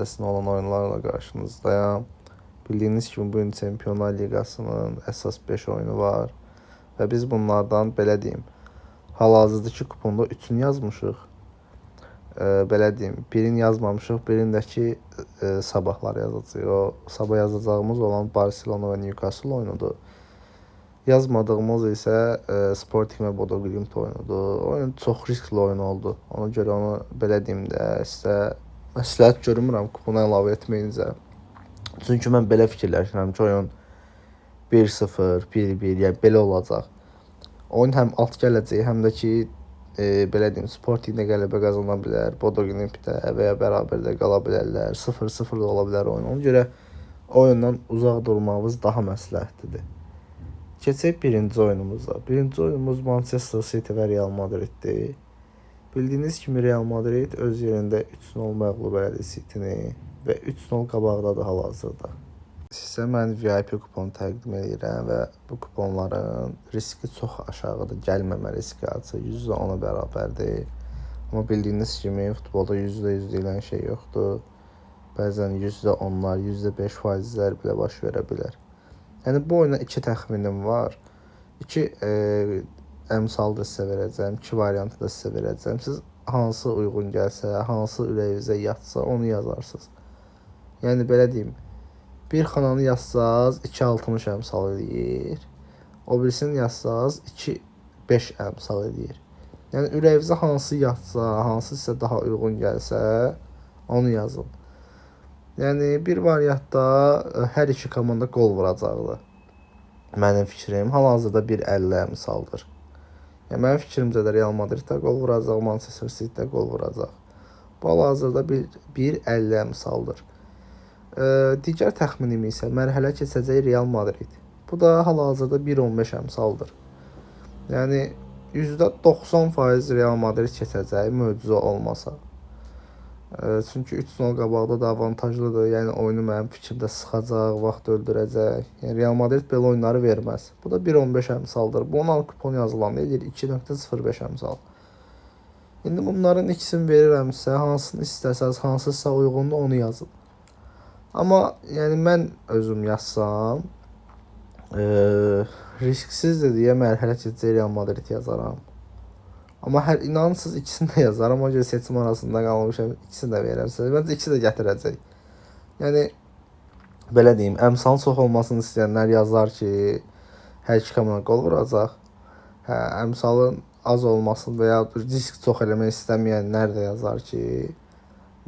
Sesli olan oyunlarla karşınızdayım. Bildiyiniz kimi bugün Çempionlar Liqasının əsas 5 oyunu var. Və biz bunlardan belə deyim, hal-hazırdakı kuponda 3-ünü yazmışıq. Belə deyim, birini yazmamışıq, birindəki sabahlar yazacağıq. O sabah yazacağımız olan Barcelona və Newcastle oyunudur. Yazmadığımız isə Sporting və Bodo Glimt oyunudur. Oyun çox riskli oyun oldu. Ona görə onu belə deyim də sizə məsləhət görmürəm kupona əlavə etməyincə. Çünki mən belə fikirləşirəm ki, oyun 1-0, 1-1, yəni belə olacaq. Oyun həm alt gələcək, həm də ki, belə deyim, Sporting də qələbə qazana bilər, Bodo Glimt də və ya bərabər də qala bilərlər, 0-0 da ola bilər oyun. Ona görə oyundan uzaq durmağımız daha məsləhətlidir. Keçək birinci oyunumuza. Birinci oyunumuz Manchester City və Real Madriddir. Bildiyiniz kimi Real Madrid öz yerində 3-0 məğlub elədi City-ni və 3-0 qabaqdadır hal-hazırda. Sizə mən VIP kuponu təqdim edirəm və bu kuponların riski çox aşağıdır. Gəlməmə riski açı %10-a bərabərdir. Amma bildiyiniz kimi futbolda %100 deyilən şey yoxdur. Bəzən %10'lar, %5 faizlər belə baş verə bilər. Yəni bu oyuna 2 təxminim var. 2 əmsal da sizə verəcəm, 2 variantı da sizə verəcəm. Siz hansı uyğun gəlsə, hansı ürəyinizə yatsa onu yazarsınız. Yəni belə deyim, bir xananı yazsaz 2-60 əmsal eləyir. O birisini yazsaz 2-5 əmsal eləyir. Yəni ürəyinizə hansı yatsa, hansı sizə daha uyğun gəlsə onu yazın. Yəni bir variantda hər iki komanda qol vuracaqdır. Mənim fikrim hal-hazırda 1.50 əmsaldır. Yəni mənim fikrimcə də Real Madrid də qol vuracaq, Manchester City də qol vuracaq. Bu hal-hazırda 1.50 əmsaldır. Digər təxminim isə mərhələ keçəcək Real Madrid. Bu da hal-hazırda 1.15 əmsaldır. Yəni %90% Real Madrid keçəcək, möcüzə olmasa. Çünki 3-0 qabaqda da avantajlıdır. Yəni oyunu mənim fikrimdə sıxacaq, vaxt öldürəcək. Yəni Real Madrid belə oyunları verməz. Bu da 1.15 əmsaldır. Bunun kupon yazılanda edir 2.05 əmsal. İndi bunların ikisini verirəmsə, hansını istəsəz, hansısa uyğundur onu yazın. Amma yəni mən özüm yazsam, risksizdir deyə mərhələ keçəcək Real Madrid yazaram. Amma hər inanırsınız ikisini də yazaram. O görə seçim arasında qalmışam. İkisini də verərsiniz. Məncə ikisi də gətirəcək. Yəni belə deyim, əmsalın çox olmasını istəyənlər yazar ki, hər iki komanda qol vuracaq. Əmsalın az olmasını və ya risk çox eləmək istəməyənlər də yazar ki,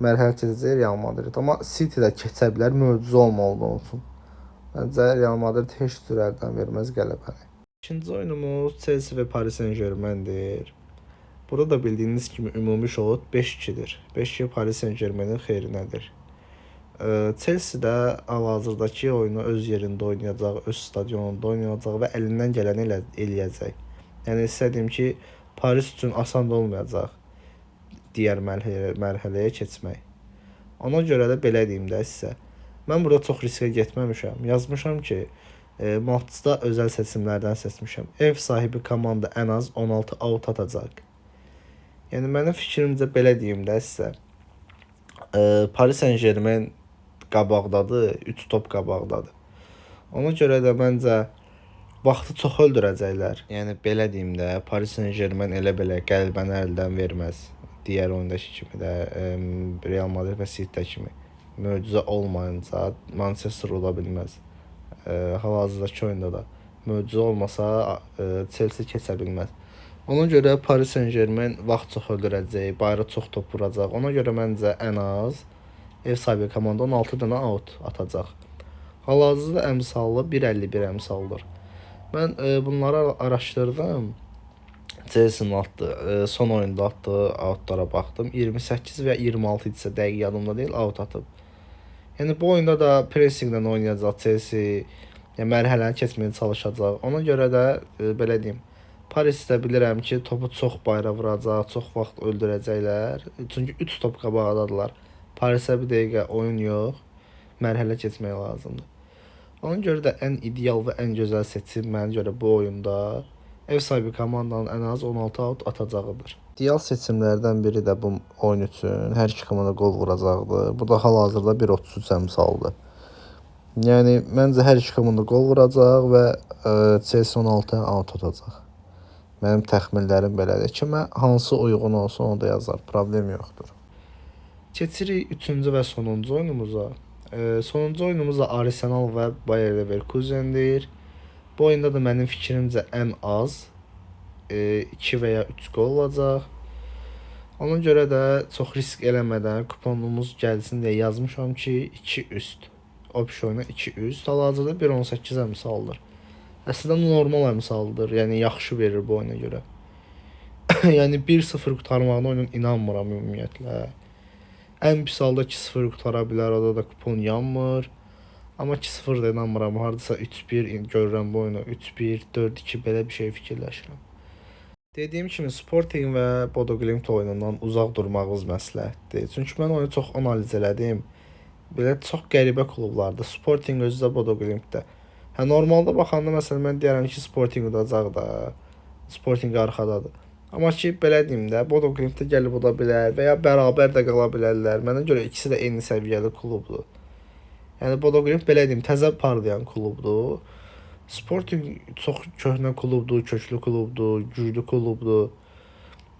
mərhələ keçəcək Real Madrid. Amma City də keçə bilər, möcüzə olmalı olsun. Məncə Real Madrid heç cür əldən verməz qələbəni. İkinci oyunumuz Chelsea və Paris Saint-Germain'dir. Burada da bildiyiniz kimi ümumi şot 5-2'dir. 5-2 Paris Saint-Germain'in xeyrinədir. Chelsea də hal-hazırdakı oyunu öz yerində oynayacaq, öz stadionunda oynayacaq və əlindən gələni eləyəcək. Yəni istədiyim ki, Paris üçün asan da olmayacaq digər mərhələyə keçmək. Ona görə də belə deyim də sizə. Mən burada çox riskə getməmişəm. Yazmışam ki, maçda özəl seçimlərdən seçmişəm. Ev sahibi komanda ən az 16 out atacaq. Yəni mənim fikrimcə belə deyim də sizə. Paris Saint-Germain qabaqdadır, 3 top qabaqdadır. Ona görə də məncə vaxtı çox öldürəcəklər. Yəni belə deyim də, Paris Saint-Germain elə-belə qələbəni əldən verməz. Digər oyundakı kimi də Real Madrid və City kimi möcüzə olmayınca Manchester ola bilməz. Hal-hazırdakı oyunda da möcüzə olmasa Chelsea keçə bilməz. Ona görə Paris Saint-Germain vaxt çox öldürəcək, bayra çox top vuracaq. Ona görə məncə ən az ev sahibi komanda 16 dənə out atacaq. Hal-hazırda əmsallı 1.51 əmsaldır. Mən bunları araşdırdım. Chelsea'nin atdığı, son oyunda atdığı outlara baxdım. 28 və 26 isə dəqiq yadımda deyil, out atıb. Yəni bu oyunda da pressinglə oynayacaq Chelsea. Yəni mərhələni keçməyə çalışacaq. Ona görə də belə deyim, Parisdə bilirəm ki, topu çox bayra vuracaq, çox vaxt öldürəcəklər. Çünki 3 top qabaqdadılar. Parisə bir dəqiqə oyun yox, mərhələ keçmək lazımdır. Ona görə də ən ideal və ən gözəl seçim mənə görə bu oyunda ev sahibi komandanın ən az 16 out atacağıdır. İdeal seçimlərdən biri də bu oyun üçün hər iki komanda qol vuracaqdı. Bu da hal-hazırda 1.33 əmsaldır. Yəni məncə hər iki komanda qol vuracaq və Chelsea 16-ya out atacaq. Mənim təxminlərim belədir. Kimə hansı uyğun olsa onu da yazar. Problem yoxdur. Keçirik 3-cü və sonuncu oyunumuza. Sonuncu oyunumuz da Arsenal və Bayer Leverkusendir. Bu oyunda da mənim fikrimcə ən az 2 və ya 3 qol olacaq. Ona görə də çox risk eləmədən kuponumuz gəlsin deyə yazmışam ki 2 üst. Opsiyona 2 üst. Hal-hazırda 1.18 əmsaldır. Əslində normal əmsaldır. Yəni yaxşı verir bu oyuna görə. Yəni 1-0 qurtarmağına oyunun inanmıram ümumiyyətlə. Ən pis halda 2-0 qurtara bilər, o da kupon yanmır. Amma 2-0 da inanmıram. Hardasa 3-1 görürəm bu oyunu. 3-1, 4-2 belə bir şey fikirləşirəm. Dediyim kimi Sporting və Bodo Glimt oyunundan uzaq durmağınız məsləhətdir. Çünki mən oyunu çox analiz elədim. Belə çox qəribə klublardır. Sporting özü də Bodo Glimt-də. Hə normalda baxanda məsələn mən deyərəm ki, Sporting udacaq da. Sporting arxadadır. Amma ki belə deyim də, Bodo Glimt-də gəlib uda bilər və ya bərabər də qala bilərlər. Mənə görə ikisi də eyni səviyyəli klubdur. Yəni Bodo Glimt belə deyim, təzə parlayan klubdur. Sporting çox köhnə klubdur, köklü klubdur, güclü klubdur.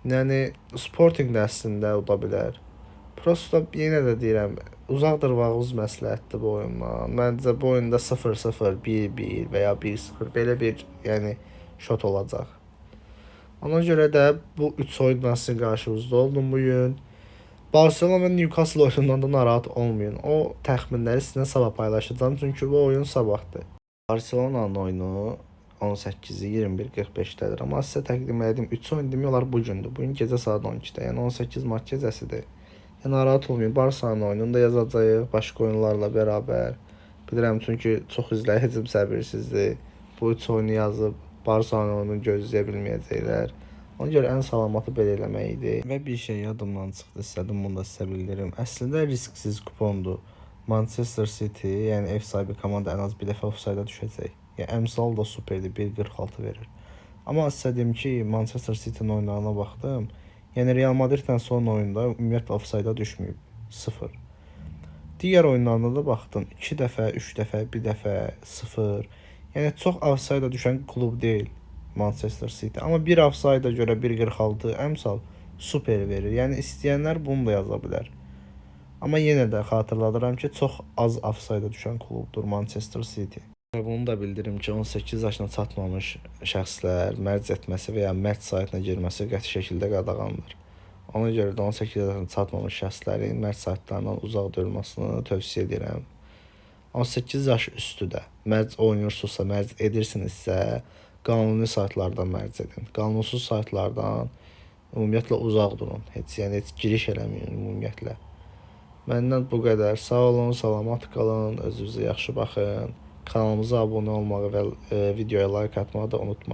Yəni Sporting də əslində uda bilər. Prosta yenə də deyirəm, uzaq durmağınız məsləhətdir bu oyundan. Məncə bu oyunda 0-0, 1-1 və ya 1-0 belə bir yəni şot olacaq. Ona görə də bu 3 oyundan sizin qarşınızda oldum bu gün. Barcelona və Newcastle oyunundan da narahat olmayın. O təxminləri sizinlə sabah paylaşacağım çünki bu oyun sabahdır. Barcelona'nın oyunu 18-i 21:45-dədir. Amma sizə təqdim etdiyim 3 oyun demək olar bu gündür. Bu gün gecə saat 12-də, yəni 18 mart gecəsidir. Yəni narahat olmayın. Barcelona oyununu da yazacağıq başqa oyunlarla bərabər. Bilirəm çünki çox izləyicim səbirsizdir. Bu 3 oyunu yazıb Barcelona oyununu gözləyə bilməyəcəklər. Ona görə ən salamatı belə eləmək idi. Və bir şey yadımdan çıxdı, istədim bunu da sizə bildirim. Əslində risksiz kupondur. Manchester City, yəni ev sahibi komanda ən az bir dəfə ofsayda düşəcək. Yəni əmsal da superdir, 1.46 verir. Amma istədim ki, Manchester City-nin oyunlarına baxdım. Yəni Real Madrid-dən son oyunda ümumiyyətlə ofsayda düşməyib. 0. Digər oyunlarına da baxdım. 2 dəfə, 3 dəfə, 1 dəfə, 0. Yəni çox ofsayda düşən klub deyil Manchester City. Amma bir ofsayda görə 1.46 əmsal super verir. Yəni istəyənlər bunu da yaza bilər. Amma yenə də xatırladıram ki, çox az ofsayda düşən klubdur Manchester City. Və bunu da bildirim ki, 18 yaşına çatmamış şəxslər mərc etməsi və ya mərc saytına girməsi qəti şəkildə qadağandır. Ona görə də 18 yaşına çatmamış şəxslərin mərc saytlarından uzaq durmasını tövsiyə edirəm. 18 yaş üstü də mərc oynayırsınızsa, mərc edirsinizsə, qanuni saytlardan mərc edin. Qanunsuz saytlardan ümumiyyətlə uzaq durun. Heç giriş eləməyin ümumiyyətlə. Məndən bu qədər. Sağ olun, salamat qalın, özünüzə yaxşı baxın. Kanalımıza abunə olmağı və videoya like atmağı da unutmayın.